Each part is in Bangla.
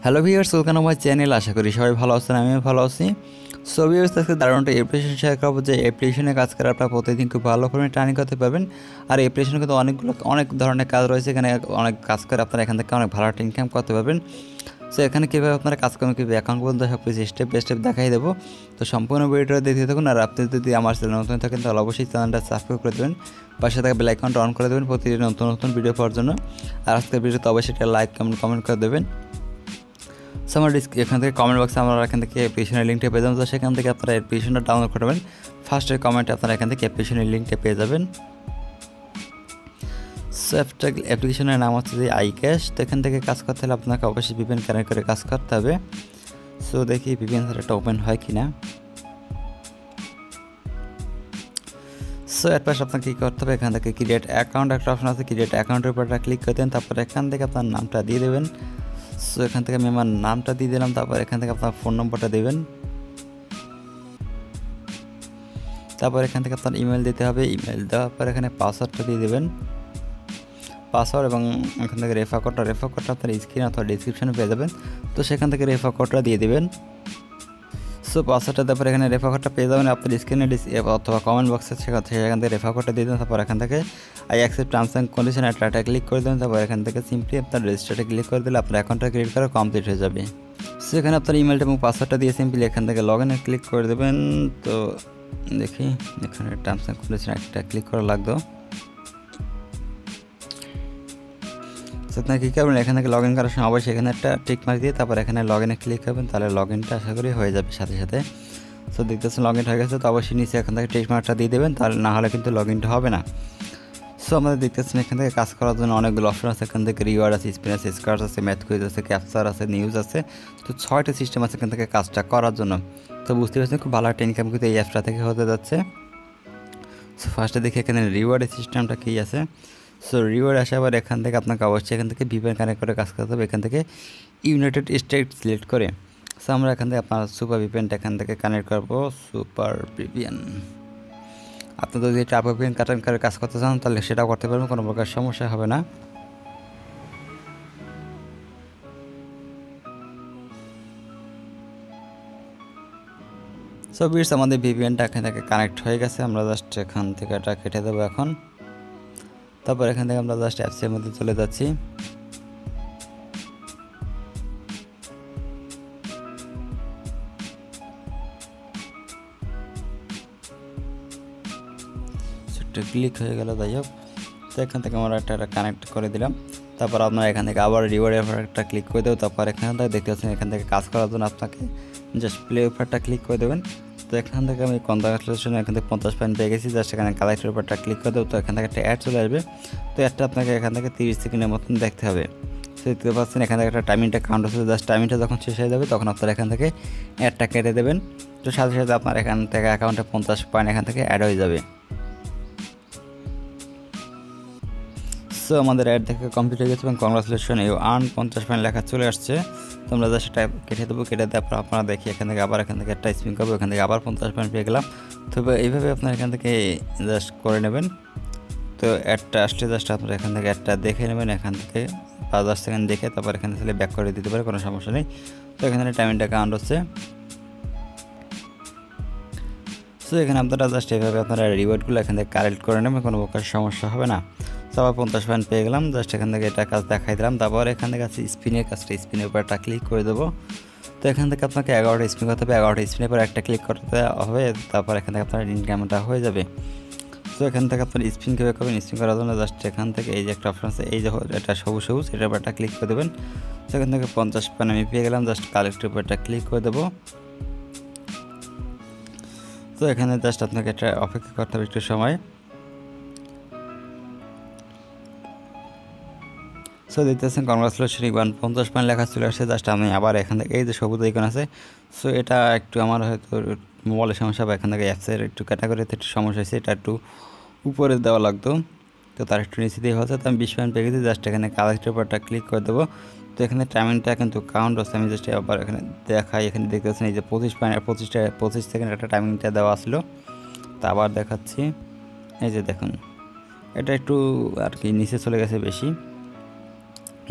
Hello viewers, welcome to my channel. আশা করি সবাই ভালো আছেন, আমিও ভালো আছি। সো ভিউয়ার্স, আজকে দারুণ একটা অ্যাপ্লিকেশন শেয়ার করবো যে অ্যাপ্লিকেশনে কাজ করে আপনারা প্রতিদিন খুব ভালো পরিমাণে টার্নিং করতে পারবেন। আর অ্যাপ্লিকেশনে কিন্তু অনেক ধরনের কাজ রয়েছে, এখানে অনেক কাজ করে আপনারা এখান থেকে অনেক ভালো একটা ইনকাম করতে পারবেন। সো এখানে কীভাবে আপনারা কাজ করবেন, কীভাবে অ্যাকাউন্ট পর্যন্ত সব কিছু স্টেপ বাই স্টেপ দেখাই দেবো। তো সম্পূর্ণ ভিডিওটা দেখতে থাকুন। আর আপনি যদি আমার চ্যানেল নতুন থাকেন তাহলে অবশ্যই চ্যানেলটা সাবস্ক্রাইব করে দেবেন, পাশে থাকা বেল আইকনটা অন করে দেবেন প্রতিদিন নতুন নতুন ভিডিও পাওয়ার জন্য। আর আজকের ভিডিওতে অবশ্যই একটা লাইক কমেন্ট করে দেবেন। সো আমার এখান থেকে কমেন্ট বক্সে আমরা এখান থেকে অ্যাপ্লিকেশনের লিঙ্কটা পেয়ে যাবেন। তো সেখান থেকে আপনারা অ্যাপ্লিকেশনটা ডাউনলোড করবেন। ফার্স্টের কমেন্টে আপনারা এখান থেকে অ্যাপ্লিকেশনের লিঙ্কটা পেয়ে যাবেন। সো অ্যাপ্লিকেশনের নাম হচ্ছে যে আইক্যাশ। তো এখান থেকে কাজ করতে হলে আপনাকে অবশ্যই ভিপিএন কানেক্ট করে কাজ করতে হবে। সো দেখি ভিপিএন একটা ওপেন হয় কি না। সো এর পাশে আপনাকে কী করতে হবে, এখান থেকে ক্রিয়েট অ্যাকাউন্ট একটা অপশন আছে, ক্রিয়েট অ্যাকাউন্টের উপরটা ক্লিক করে দেন। তারপর এখান থেকে আপনার নামটা দিয়ে দেবেন। সো এখান থেকে আমি আমার নামটা দিয়ে দিলাম। তারপর এখান থেকে আপনার ফোন নম্বরটা দেবেন। তারপর এখান থেকে আপনার ইমেল দিতে হবে। ইমেল দেওয়ার পর এখানে পাসওয়ার্ডটা দিয়ে দেবেন, পাসওয়ার্ড, এবং এখান থেকে রেফার কোডটা আপনার স্ক্রিন অথবা ডিসক্রিপশনে পেয়ে যাবেন। তো সেখান থেকে রেফার কোডটা দিয়ে দেবেন। সো পাসওয়ার্ডটা তারপর এখানে রেফার কোডটা পেয়ে যাবেন আপনার স্ক্রিনে অথবা কমেন্ট বক্সে, সেখান থেকে রেফার কোডটা দিয়ে দেবেন। তারপর এখান থেকে I accept terms and condition একটা ক্লিক করে দেবেন। তারপর এখান থেকে সিম্পলি আপনার রেজিস্টারটা ক্লিক করে দিলে আপনার অ্যাকাউন্টটা ক্রিয়েট করা কমপ্লিট হয়ে যাবে। সো এখানে আপনার ইমেলটা এবং পাসওয়ার্ডটা দিয়ে সিম্পলি এখান থেকে লগ ইনে ক্লিক করে দেবেন। তো দেখি এখানে টার্মস অ্যান্ড কন্ডিশন একটা ক্লিক করা লাগতো। আপনার কী করবেন, এখান থেকে লগ ইন করার সময় অবশ্যই এখানে একটা টিক মার্ক দিয়ে তারপর এখানে লগ ইনে ক্লিক করবেন, তাহলে লগ ইনটা আশা করি হয়ে যাবে সাথে সাথে। সো দেখতেছেন লগ ইন হয়ে গেছে। তো অবশ্যই নিচে এখান থেকে টিক মার্কটা দিয়ে দেবেন, তাহলে না হলে কিন্তু লগ ইনটা হবে না। সো আমাদের দেখতেছেন এখান থেকে কাজ করার জন্য অনেকগুলো অপশন আছে। এখান থেকে রিওয়ার্ড আছে, স্পিন আছে, স্কার্স আছে, ম্যাথ কুইজ আছে, ক্যাপচার আছে, নিউজ আছে। তো 6টা সিস্টেম আছে এখান থেকে কাজটা করার জন্য। তো বুঝতে পারছেন খুব ভালো একটা ইনকাম কিন্তু এই অ্যাপটা থেকে হতে যাচ্ছে। সো ফার্স্টে দেখি এখানে রিওয়ার্ডের সিস্টেমটা কী আছে। সো রিওয়ার্ড আসে, আবার এখান থেকে আপনাকে অবশ্যই এখান থেকে ভিপিএন কানেক্ট করে কাজ করতে হবে। এখান থেকে ইউনাইটেড স্টেটস সিলেক্ট করে সো আমরা এখান থেকে আপনার সুপার ভিপিএনটা এখান থেকে কানেক্ট করবো। সুপার ভিপিএন আপনি যদি এটা ভিপিএন কানেক্ট করে কাজ করতে চান তাহলে সেটাও করতে পারবেন, কোনো প্রকার সমস্যা হবে না। সো বিটস আমাদের ভিপিএনটা এখান থেকে কানেক্ট হয়ে গেছে। আমরা জাস্ট এখান থেকে এটা কেটে দেবো এখন। তারপর এখান থেকে আমরা জাস্ট অ্যাপসের মধ্যে চলে যাচ্ছি। ক্লিক হয়ে গেল, যাই হোক। তো এখান থেকে আমরা একটা কানেক্ট করে দিলাম। তারপর আপনারা এখান থেকে আবার রিওয়ার্ডের উপর একটা ক্লিক করে দেবো। তারপর এখান থেকে দেখতে পাচ্ছেন এখান থেকে কাজ করার জন্য আপনাকে জাস্ট প্লে উপরটা ক্লিক করে দেবেন। তো এখান থেকে আমি কনগ্রাচুলেশন এখান থেকে 50 পয়েন্ট পেয়ে গেছি। জাস্ট এখানে কালেক্টের উপরটা ক্লিক করে দেবো। তো এখান থেকে একটা অ্যাড চলে আসবে। তো অ্যাডটা আপনাকে এখান থেকে 30 সেকেন্ডের মতন দেখতে হবে। সো দেখতে পাচ্ছেন এখান থেকে একটা টাইমিংটা কাউন্ট হচ্ছে। জাস্ট টাইমিংটা যখন শেষ হয়ে যাবে তখন আপনারা এখান থেকে অ্যাডটা কেটে দেবেন। তো সাথে সাথে আপনার এখান থেকে অ্যাকাউন্টে 50 পয়েন্ট এখান থেকে অ্যাড হয়ে যাবে। সো আমাদের অ্যাড দেখে কমপ্লিট হয়ে গেছে এবং কংগ্রাচুলেশন ইউ আর্ন 50 পয়েন্ট লেখা চলে আসছে। তো আমরা জাস্ট সেটা কেটে দেবো। কেটে দেওয়ার পর আপনারা দেখি এখান থেকে আবার এখান থেকে একটা স্পিন করবো, এখান থেকে আবার 50 পয়েন্ট পেয়ে গেলাম। তো এইভাবে আপনারা এখান থেকে জাস্ট করে নেবেন। তো অ্যাডটা আসলে জাস্ট আপনারা এখান থেকে অ্যাডটা দেখে নেবেন, এখান থেকে 5-10 সেকেন্ড দেখে তারপর এখান থেকে ব্যাক করে দিতে পারে, কোনো সমস্যা নেই। তো এখানে টাইমিংটা কাউন্ট হচ্ছে। সো এখানে আপনারা জাস্ট এইভাবে আপনারা রিওয়ার্ডগুলো এখান থেকে কালেক্ট করে নেবেন, কোনো প্রকার সমস্যা হবে না। তো আবার 50 পয়েন্ট পেয়ে গেলাম। জাস্ট এখান থেকে এটা কাজ দেখাই দিলাম। তারপর এখান থেকে আছে স্পিনের কাজটা, স্পিনের উপর একটা ক্লিক করে দেবো। তো এখান থেকে আপনাকে 11টা স্পিন করতে হবে। 11টা স্পিনের পর একটা ক্লিক করতে হবে। তারপর এখান থেকে আপনার ইনকামটা হয়ে যাবে। তো এখান থেকে আপনার স্পিন কীভাবে করবেন, স্পিন করার জন্য জাস্ট এখান থেকে এই যে একটা অপশন আছে, এই যে এটা সবুজ এটার উপর একটা ক্লিক করে দেবেন। তো এখান থেকে 50 পয়েন্ট আমি পেয়ে গেলাম। জাস্ট কালেক্টের উপর একটা ক্লিক করে দেবো। তো এখানে জাস্ট আপনাকে একটা অপেক্ষা করতে হবে একটু সময়। সো দেখতেছেন কংগ্রাচুলেশন ইউ আর্ন 50 পয়েন্ট লেখা চলে আসছে। জাস্ট আমি আবার এখান থেকে এই যে সবুজ আইকন আছে, সো এটা একটু আমার হয়তো মোবাইলের সমস্যা বা এখান থেকে অ্যাপসের একটু ক্যাটাগরিতে একটু সমস্যা হয়েছে, এটা একটু উপরে দেওয়া লাগতো। তো তার একটু নিচে দিয়ে হচ্ছে। তো আমি 20 পয়েন্ট পেয়ে গেছি। জাস্ট এখানে কালেক্টের উপরটা ক্লিক করে দেবো। তো এখানে টাইমিংটা কিন্তু কাউন্ট হচ্ছে। আমি জাস্ট আবার এখানে দেখাই, এখানে দেখতে পাচ্ছেন এই যে 25 পয়েন্ট 25 সেকেন্ড একটা টাইমিংটা দেওয়া আসলো। তো আবার দেখাচ্ছি, এই যে দেখুন এটা একটু আর কি নিচে চলে গেছে বেশি।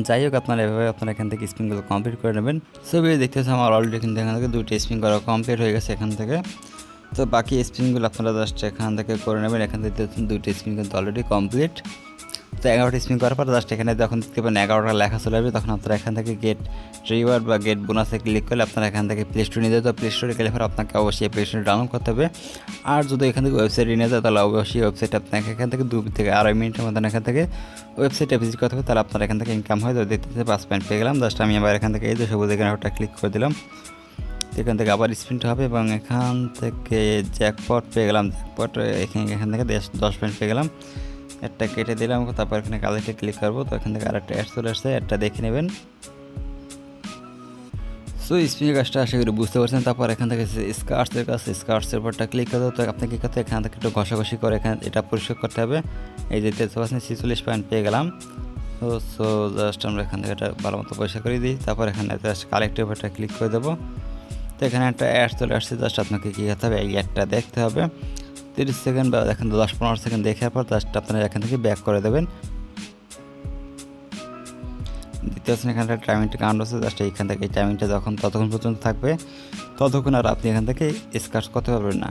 যাই হোক আপনারা এভাবে আপনারা এখান থেকে স্পিনগুলো কমপ্লিট করে নেবেন। সো ভিডিও দেখতেছেন আমার অলরেডি কিন্তু এখান থেকে 2টি স্পিন করা কমপ্লিট হয়ে গেছে এখান থেকে। তো বাকি স্পিনগুলো আপনারা জাস্ট এখান থেকে করে নেবেন। এখান থেকে 2টি স্পিন কিন্তু অলরেডি কমপ্লিট। তো 11টি স্পিন করার পর জাস্ট এখানে যখন দেখতে পাবেন 11টা লেখা চলে আসবে, তখন আপনারা এখান থেকে গেট রিওয়ার্ড বা গেট বোনাসে ক্লিক করলে আপনারা এখান থেকে প্লে স্টোরে নিয়ে যাবে। তো প্লে স্টোরে গেলে পর আপনাকে অবশ্যই প্লে স্টোরে ডাউনলোড করতে হবে। আর যদি এখান থেকে ওয়েবসাইটে নিয়ে যায় তাহলে অবশ্যই ওয়েবসাইট আপনাকে এখান থেকে 2 থেকে 2.5 মিনিটের মধ্যে এখান থেকে ওয়েবসাইটে ভিজিট করতে হবে, তাহলে আপনার এখান থেকে ইনকাম হয়। তো দেখতে 5 পয়েন্ট পেয়ে গেলাম। জাস্ট আমি আবার এখান থেকে এই যে সবুজ এখানে ওটা ক্লিক করে দিলাম। এখান থেকে আবার স্পিনটা হবে এবং এখান থেকে জ্যাকপট পেয়ে গেলাম। জ্যাকপট এখান থেকে 10 পয়েন্ট পেয়ে গেলাম। একটা কেটে দিলাম, তারপর এখানে কালেক্টে ক্লিক করবো। তো এখান থেকে আরেকটা অ্যাড চলে আসছে, অ্যাডটা দেখে নেবেন। সো স্পিনের কাজটা আশা করি বুঝতে পারছেন। তারপর এখান থেকে স্কার্টসের কাজ, স্কার্টসের উপরটা ক্লিক করে দেবো। তো আপনি কী করতে এখান থেকে একটু ঘষাঘষি করে এখানে এটা পরিষ্কার করতে হবে। এই যে 46 পয়েন্ট পেয়ে গেলাম। সো জাস্ট আমরা এখান থেকে এটা ভালো মতো পরিষ্কার করে দিই। তারপর এখানে জাস্ট কালেক্টের উপরটা ক্লিক করে দেবো। তো এখানে একটা অ্যাড চলে আসছে, জাস্ট আপনাকে কী করতে হবে এই অ্যাডটা দেখতে হবে। 30 সেকেন্ড বা এখান থেকে 10-15 সেকেন্ড দেখার পর জাস্ট আপনারা এখান থেকে ব্যাক করে দেবেন। দ্বিতীয় এখানে টাইমিংটা কাউন্ট আছে, জাস্ট এইখান থেকে এই টাইমিংটা ততক্ষণ পর্যন্ত থাকবে, ততক্ষণ আর আপনি এখান থেকে স্কার্ট করতে পারবেন না।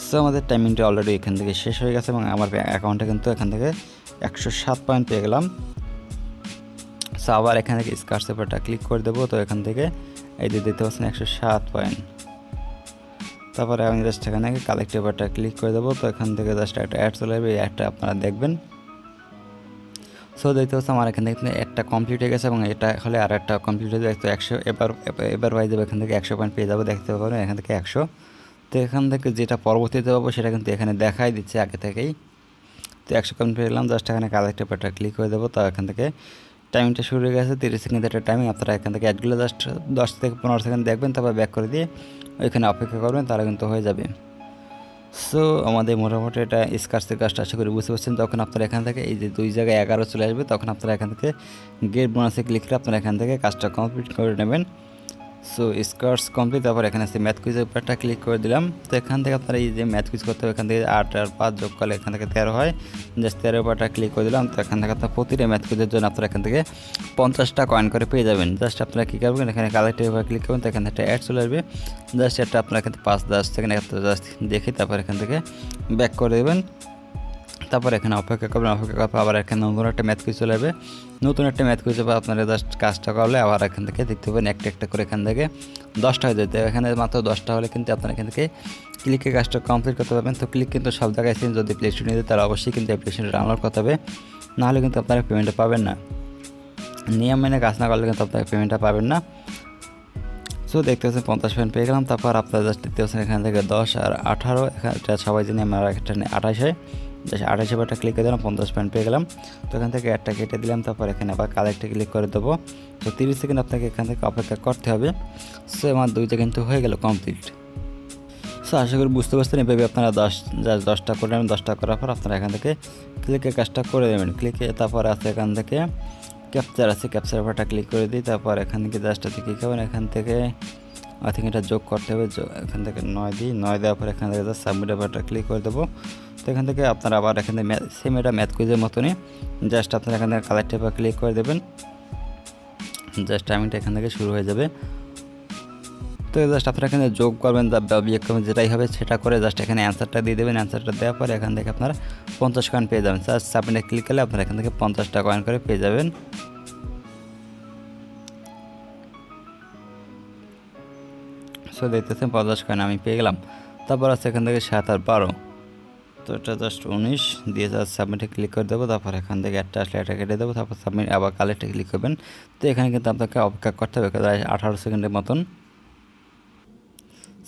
সো আমাদের টাইমিংটা অলরেডি এখান থেকে শেষ হয়ে গেছে এবং আমার অ্যাকাউন্টে কিন্তু এখান থেকে 107 পয়েন্ট পেয়ে গেলাম। সো আবার এখান থেকে স্কার্ট সেপারটা ক্লিক করে দেবো। তো এখান থেকে এই যে দিতে পারছেন 107 পয়েন্ট। তারপরে আমি জাস্ট এখানে কালেক্ট পেপারটা ক্লিক করে দেবো। তো এখান থেকে জাস্ট একটা অ্যাড চলে যাবে, এই অ্যাডটা আপনারা দেখবেন। সো দেখতে পাচ্ছি আমার এখান থেকে একটা কমপ্লিট হয়ে গেছে এবং এটা হলে আর একটা কমপ্লিট হয়ে যায়। তো 100 এবার হয়ে যাবে, এখান থেকে 100 পয়েন্ট পেয়ে যাবো, দেখতে পাবেন এখান থেকে 100। তো এখান থেকে যেটা পরবর্তীতে পাবো সেটা কিন্তু এখানে দেখাই দিচ্ছে আগে থেকেই। তো 100 কমপ্লিট পেলাম, জাস্ট এখানে কালেক্ট পেপারটা ক্লিক করে দেবো। তো এখান থেকে টাইমিংটা শুরু হয়ে গেছে, 30 সেকেন্ড একটা টাইমিং। আপনারা এখান থেকে অ্যাডগুলো জাস্ট 10 থেকে 15 সেকেন্ড দেখবেন, তারপর ব্যাক করে দিয়ে ওইখানে অপেক্ষা করবেন, তারা কিন্তু হয়ে যাবে। সো আমাদের মোটামুটি এটা স্কার্টসের কাজটা আশা করি বুঝতে পারছেন। তখন আপনারা এখান থেকে এই যে 2 জায়গায় 11 চলে আসবে, তখন আপনারা এখান থেকে গেট বোনাসে ক্লিক করে আপনারা এখান থেকে কাজটা কমপ্লিট করে নেবেন। So skirts complete. তারপর এখানে আছে ম্যাথ কুইজের উপরটা ক্লিক করে দিলাম। তো এখান থেকে আপনারা এই যে ম্যাথ কুইজ করতে হবে, এখান থেকে 8 আর 5 যোগ করলে এখান থেকে 13 হয়। জাস্ট 13 উপরটা ক্লিক করে দিলাম। তো এখান থেকে আপনার প্রতিটা ম্যাথ কুইজের জন্য আপনারা এখান থেকে 50টা কয়েন করে পেয়ে যাবেন। জাস্ট আপনারা কী করবেন, এখানে কালেক্টের উপর ক্লিক করবেন। তো এখানে একটা অ্যাড চলে আসবে, জাস্ট একটা আপনারা এখান থেকে 5-10 সেকেন্ড একটা জাস্ট দেখে তারপর এখান থেকে ব্যাক করে দেবেন। তারপর এখানে অপেক্ষা করবেন, অপেক্ষা করার পর আবার এখানে নতুন একটা ম্যাথ কুইজ চলে যাবে। নতুন একটা ম্যাথ কুইজ হবে, আপনারা জাস্ট কাজটা করলে আবার এখান থেকে দেখতে পাবেন একটা একটা করে এখান থেকে 10টা হয়ে যেতে। এখানে মাত্র 10টা হলে কিন্তু আপনারা এখান থেকে ক্লিকে কাজটা কমপ্লিট করতে পারবেন। তো ক্লিক কিন্তু সব জায়গায় আছেন, যদি প্লে স্টোরে নিয়ে যায় তাহলে অবশ্যই কিন্তু অ্যাপ্লিকেশনটা ডাউনলোড করতে হবে, নাহলে কিন্তু আপনারা পেমেন্টটা পাবেন না। নিয়ম মেনে কাজ না করলে কিন্তু আপনারা পেমেন্টটা পাবেন না। সো দেখতে পাচ্ছেন 50 পয়েন্ট পেয়ে গেলাম। তারপর আপনারা জাস্ট দেখতে পাচ্ছেন এখান থেকে 10 আর 18, এটা সবাই জানি আমরা একটা 28 হয়, জাস্ট 28 বারটা ক্লিক করে দিলাম, 50 পয়েন্ট পেয়ে গেলাম। তো এখান থেকে একটা কেটে দিলাম, তারপর এখানে আবার কালেক্টে ক্লিক করে দেবো। তো 30 সেকেন্ড আপনাকে এখান থেকে অপেক্ষা করতে হবে। সো আমার 2টা কিন্তু হয়ে গেল কমপ্লিট। সো আশা করি বুঝতে পারছেন, এভাবে আপনারা 10টা করে নেবেন। 10টা করার পর আপনারা এখান থেকে ক্লিকে কাজটা করে দেবেন। ক্লিকে তারপর আছে এখান থেকে ক্যাপচার আছে, ক্যাপচার ব্যাপারটা ক্লিক করে দিই। তারপর এখান থেকে জাস্ট কী করবেন, এখান থেকে আই থিঙ্ক এটা যোগ করতে হবে। এখান থেকে 9 দিই, 9 দেওয়ার পর এখান থেকে জাস্ট সাবমিট ব্যাপারটা ক্লিক করে দেবো। তো এখান থেকে আপনারা আবার এখান থেকে সেম এটা ম্যাথ কুইজের মতনই জাস্ট আপনারা এখান থেকে কালেক্ট পেপার ক্লিক করে দেবেন। জাস্ট টাইমিংটা এখান থেকে শুরু হয়ে যাবে। তো জাস্ট আপনারা এখানে যোগ করবেন বা বিয়োগ করবেন, যেটাই হবে সেটা করে জাস্ট এখানে অ্যান্সারটা দিয়ে দেবেন। অ্যান্সারটা দেওয়ার পরে এখান থেকে আপনারা 50 কয়েন পেয়ে যাবেন। জাস্ট সাবমিটে ক্লিক করলে আপনারা এখান থেকে 50টা কয়েন করে পেয়ে যাবেন। সো দেখতেছেন 50 কয়েন আমি পেয়ে গেলাম। তারপর আছে এখান থেকে 7 আর 12, তো এটা জাস্ট 19 দিয়ে জাস্ট সাবমিটে ক্লিক করে দেবো। তারপর এখান থেকে একটা আসলে এটা কেটে দেবো, তারপর সাবমিট আবার কালেক্টে ক্লিক করবেন। তো এখানে কিন্তু আপনাকে অপেক্ষা করতে হবে 18 সেকেন্ডের মতন।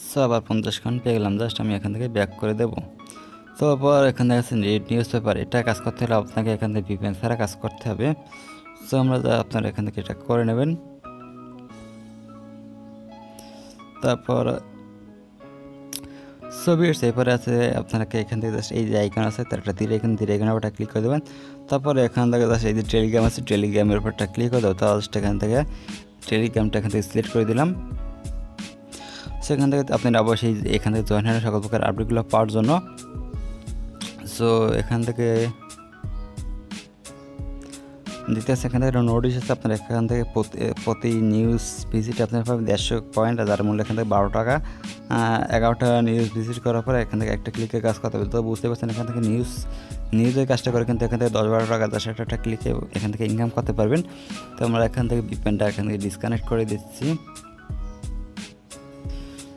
সো আবার 50 কয়েন পেয়ে গেলাম, জাস্ট আমি এখান থেকে ব্যাক করে দেবো। তো আবার এখান থেকে আছে রেড নিউজ পেপার, এটা কাজ করতে হলে আপনাকে এখান থেকে ভিপিএন ছাড়া কাজ করতে হবে। সো আমরা আপনারা এখান থেকে এটা করে নেবেন। তারপর ছবির এরপরে আছে আপনাকে এখান থেকে জাস্ট এই যে আইকন আছে তার একটা তীর আইকনের উপরটা ক্লিক করে দেবেন। তারপরে এখান থেকে জাস্ট এই যে টেলিগ্রাম আছে, টেলিগ্রামের উপরটা ক্লিক করে দেবো। তাহলে জাস্ট এখান থেকে টেলিগ্রামটা এখান থেকে সিলেক্ট করে দিলাম। সেখান থেকে আপনারা অবশ্যই এখান থেকে জয়েন হয়ে সকল প্রকার আপডেটগুলো পাওয়ার জন্য। সো এখান থেকে দ্বিতীয় হচ্ছে এখান থেকে একটা নোটিশ আছে, আপনার এখান থেকে প্রতি নিউজ ভিজিট আপনার পাবেন 150 পয়েন্ট, যার মূল্য এখান থেকে 12 টাকা। 11টা নিউজ ভিজিট করার পরে এখান থেকে একটা ক্লিকে কাজ করতে হবে। তো বুঝতে পারছেন এখান থেকে নিউজের কাজটা করে কিন্তু এখান থেকে 10-12 টাকা 10 একটা ক্লিকে এখান থেকে ইনকাম করতে পারবেন। তো আমরা এখান থেকে ভিপিএনটা এখান থেকে ডিসকানেক্ট করে দিচ্ছি।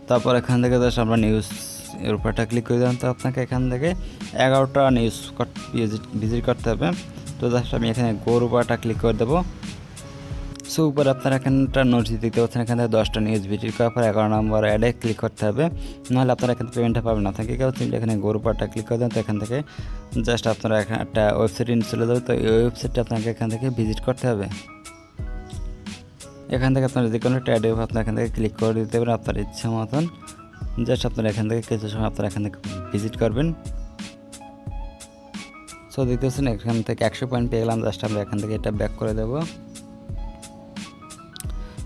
তারপর এখান থেকে জাস্ট আমরা নিউজ এর উপরটা ক্লিক করে দিলাম। তো আপনাকে এখান থেকে 11টা নিউজ ভিজিট করতে হবে। তো জাস্ট আমি এখানে গোর উপরটা ক্লিক করে দেবো। সো উপরে আপনারা এখানটা নোটিশ দেখতে পাচ্ছেন, এখান থেকে 10টা নিউজ ভিজিট করার পর 11 নম্বর অ্যাডে ক্লিক করতে হবে, নাহলে আপনারা এখান থেকে পেমেন্টটা পাবেন না। থাকে কেউ এখানে গোর উপরটা ক্লিক করে দেন। তো এখান থেকে জাস্ট আপনারা এখানে একটা ওয়েবসাইট চলে যাবে। তো এই ওয়েবসাইটটা আপনাকে এখান থেকে ভিজিট করতে হবে। এখান থেকে আপনারা যে কোনো একটা অ্যাডে আপনার এখান থেকে ক্লিক করে দিতে পারেন আপনার ইচ্ছা মতন। জাস্ট আপনারা এখান থেকে কিছু সময় আপনারা এখান থেকে ভিজিট করবেন। সো দেখতে পাচ্ছেন এখান থেকে 100 পয়েন্ট পেয়ে গেলাম। জাস্ট আমরা এখান থেকে এটা ব্যাক করে দেবো।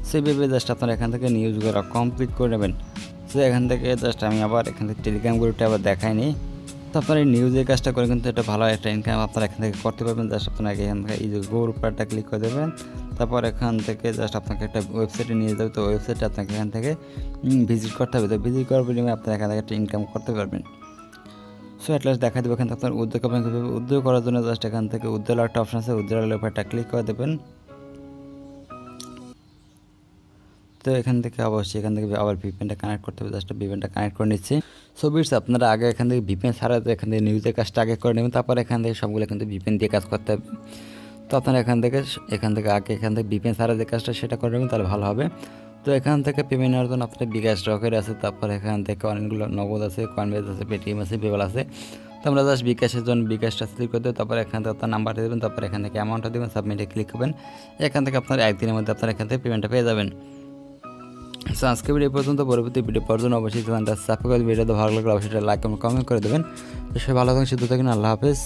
সেইভাবে জাস্ট আপনারা এখান থেকে নিউজগুলো কমপ্লিট করে নেবেন। সো এখান থেকে জাস্ট আমি আবার এখান থেকে টেলিগ্রাম গ্রুপটা আবার দেখাইনি। তো আপনারা এই নিউজের কাজটা করে কিন্তু এটা ভালো একটা ইনকাম আপনারা এখান থেকে করতে পারবেন। জাস্ট আপনারা এখান থেকে এই যে গ্রুপটা ক্লিক করে দেবেন। তারপর এখান থেকে জাস্ট আপনাকে একটা ওয়েবসাইটে নিয়ে যাবে। তো ওয়েবসাইটে আপনাকে এখান থেকে ভিজিট করতে হবে। তো ভিজিট করার বিনিময়ে আপনারা এখান থেকে একটা ইনকাম করতে পারবেন। সো অ্যাটলাস্ট দেখা দেবো এখান থেকে আপনার উদ্যোগ করবেন কীভাবে। উদ্যোগ করার জন্য জাস্ট এখান থেকে উদ্যোগের একটা অপশন আছে, উদ্যোগের উপরটা ক্লিক করে দেবেন। তো এখান থেকে অবশ্যই এখান থেকে আবার ভিপিএনটা কানেক্ট করতে হবে। জাস্ট ভিপিএনটা কানেক্ট করে নিচ্ছি। সো বিটস আপনারা আগে এখান থেকে ভিপিএন ছাড়া এখান থেকে নিউজের কাজটা আগে করে নেবেন, তারপর এখান থেকে সবগুলো কিন্তু ভিপিএন দিয়ে কাজ করতে হবে। তো আপনারা এখান থেকে আগে এখান থেকে ভিপিএন ছাড়া যে কাজটা সেটা করে নেবেন, তাহলে ভালো হবে। তো এখান থেকে পেমেন্ট নেওয়ার জন্য আপনার বিকাশ রকেট আছে, তারপর এখান থেকে অনেকগুলো নগদ আছে, কয়েনবেজ আছে, পেটিএম আছে, পেপাল আছে। তো আমরা জাস্ট বিকাশের জন্য বিকাশটা সিলেক্ট করে দেবো। তারপর এখান থেকে আপনার নাম্বারটা দেবেন, তারপর এখান থেকে অ্যামাউন্টটা দেবেন, সাবমিটে ক্লিক করবেন। এখান থেকে আপনার একদিনের মধ্যে আপনার এখান থেকে পেমেন্টটা পেয়ে যাবেন। সো আজকে ভিডিও পর্যন্ত, পরবর্তী ভিডিও পর্যন্ত অবশ্যই চ্যানেলটা সাবস্ক্রাইব করে ভিডিওটা ভালো লাগলে অবশ্যই লাইক কমেন্ট করে দেবেন। তো সবাই ভালো থাকুন, সুস্থ থাকুন, আল্লাহ হাফেজ।